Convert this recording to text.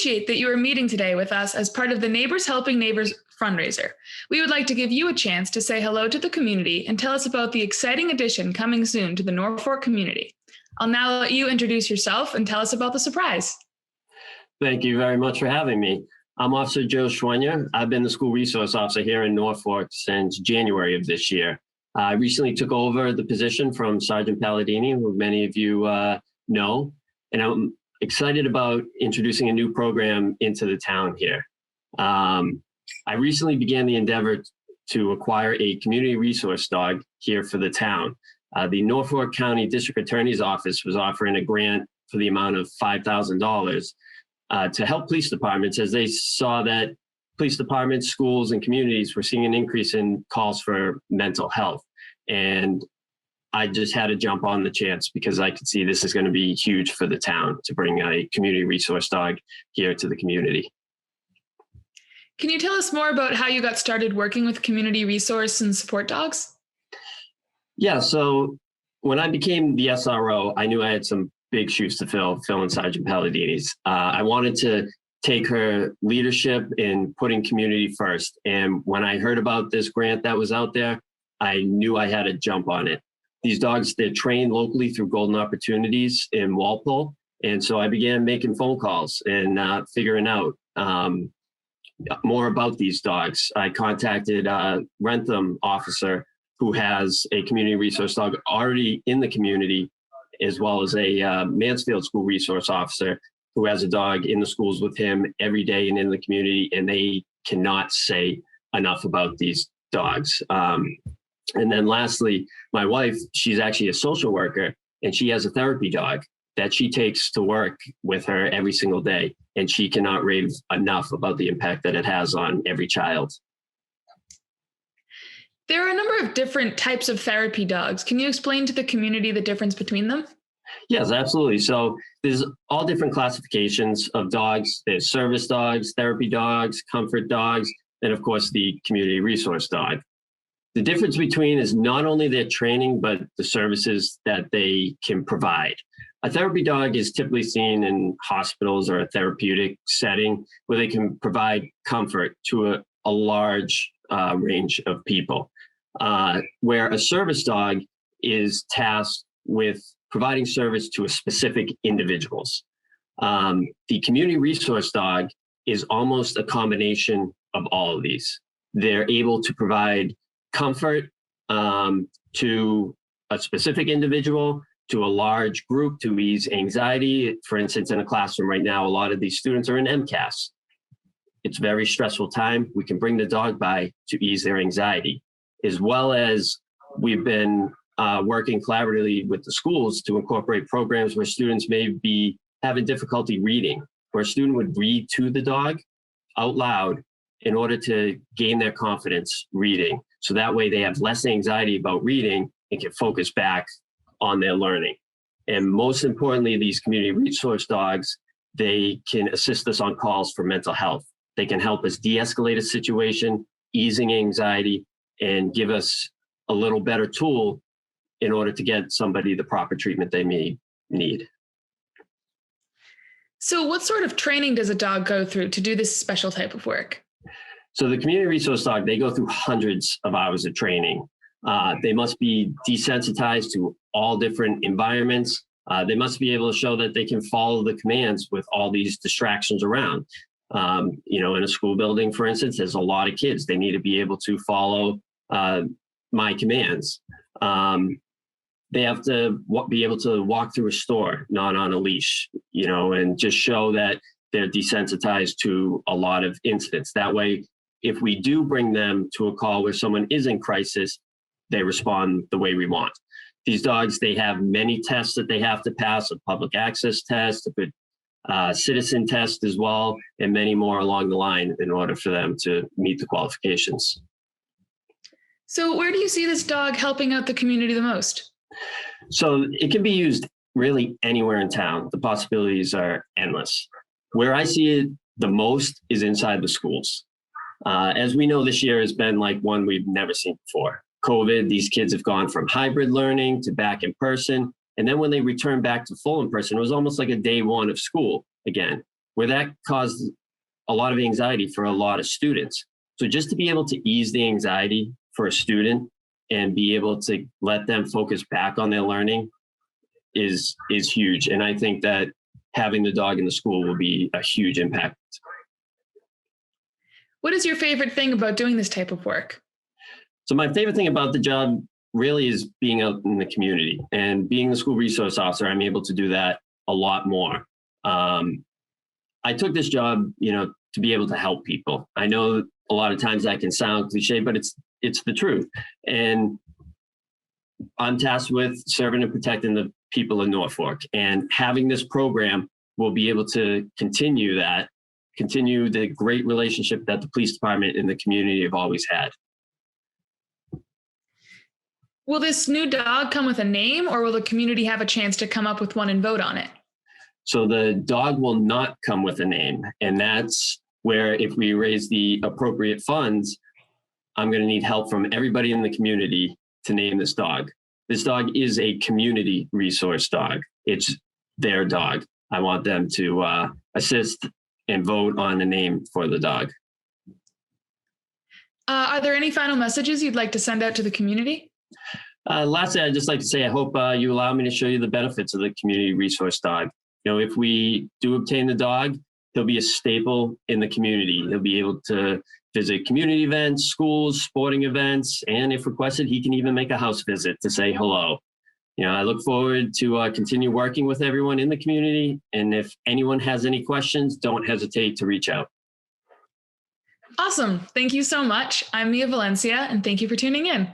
appreciate that you are meeting today with us as part of the Neighbors Helping Neighbors fundraiser. We would like to give you a chance to say hello to the community and tell us about the exciting addition coming soon to the Norfolk community. I'll now let you introduce yourself and tell us about the surprise. Thank you very much for having me. I'm Officer Joe Choiniere. I've been the school resource officer here in Norfolk since January of this year. I recently took over the position from Sergeant Palladini, who many of you know, and I'm excited about introducing a new program into the town here. I recently began the endeavor to acquire a community resource dog here for the town. The Norfolk County District Attorney's Office was offering a grant for the amount of $5,000 to help police departments, as they saw that police departments, schools, and communities were seeing an increase in calls for mental health. And I just had to jump on the chance because I could see this is going to be huge for the town to bring a community resource dog here to the community. Can you tell us more about how you got started working with community resource and support dogs? Yeah, so when I became the SRO, I knew I had some big shoes to fill in Sergeant Palladini's. I wanted to take her leadership in putting community first. And when I heard about this grant that was out there, I knew I had to jump on it. These dogs, they're trained locally through Golden Opportunities in Walpole. And so I began making phone calls and figuring out more about these dogs. I contacted a Rentham officer who has a community resource dog already in the community, as well as a Mansfield school resource officer who has a dog in the schools with him every day and in the community. And they cannot say enough about these dogs. And then lastly, my wife, she's actually a social worker, and she has a therapy dog that she takes to work with her every single day. And she cannot rave enough about the impact that it has on every child. There are a number of different types of therapy dogs. Can you explain to the community the difference between them? Yes, absolutely. So there's all different classifications of dogs. There's service dogs, therapy dogs, comfort dogs, and of course the community resource dog. The difference between is not only their training, but the services that they can provide. A therapy dog is typically seen in hospitals or a therapeutic setting where they can provide comfort to a large range of people, where a service dog is tasked with providing service to a specific individuals. The community resource dog is almost a combination of all of these. They're able to provide comfort to a specific individual, to a large group, to ease anxiety. For instance, in a classroom right now, a lot of these students are in MCAS. It's a very stressful time. We can bring the dog by to ease their anxiety, as well as we've been working collaboratively with the schools to incorporate programs where students may be having difficulty reading, where a student would read to the dog out loud in order to gain their confidence reading. So that way they have less anxiety about reading and can focus back on their learning. And most importantly, these community resource dogs, they can assist us on calls for mental health. They can help us de-escalate a situation, easing anxiety, and give us a little better tool in order to get somebody the proper treatment they may need. So what sort of training does a dog go through to do this special type of work? So the community resource dog, they go through hundreds of hours of training. They must be desensitized to all different environments. They must be able to show that they can follow the commands with all these distractions around. In a school building, for instance, there's a lot of kids. They need to be able to follow my commands. They have to be able to walk through a store, not on a leash, and just show that they're desensitized to a lot of incidents. That way, if we do bring them to a call where someone is in crisis, they respond the way we want. These dogs, they have many tests that they have to pass, a public access test, a good citizen test as well, and many more along the line in order for them to meet the qualifications. So where do you see this dog helping out the community the most? So it can be used really anywhere in town. The possibilities are endless. Where I see it the most is inside the schools. As we know, this year has been like one we've never seen before. COVID, these kids have gone from hybrid learning to back in person. And then when they return back to full in person, it was almost like a day one of school again. where that caused a lot of anxiety for a lot of students. So just to be able to ease the anxiety for a student and be able to let them focus back on their learning is huge. And I think that having the dog in the school will be a huge impact. What is your favorite thing about doing this type of work? So my favorite thing about the job really is being out in the community, and being the school resource officer. I'm able to do that a lot more. I took this job, to be able to help people. I know a lot of times that can sound cliche, but it's the truth. And I'm tasked with serving and protecting the people in Norfolk, and having this program will be able to continue the great relationship that the police department and the community have always had. Will this new dog come with a name, or will the community have a chance to come up with one and vote on it? So the dog will not come with a name. And that's where, if we raise the appropriate funds, I'm going to need help from everybody in the community to name this dog. This dog is a community resource dog. It's their dog. I want them to assist and vote on a name for the dog. Are there any final messages you'd like to send out to the community? Lastly, I'd just like to say, I hope you allow me to show you the benefits of the community resource dog. If we do obtain the dog, he'll be a staple in the community. He'll be able to visit community events, schools, sporting events, and if requested, he can even make a house visit to say hello. I look forward to continue working with everyone in the community. And if anyone has any questions, don't hesitate to reach out. Awesome. Thank you so much. I'm Mia Valencia, and thank you for tuning in.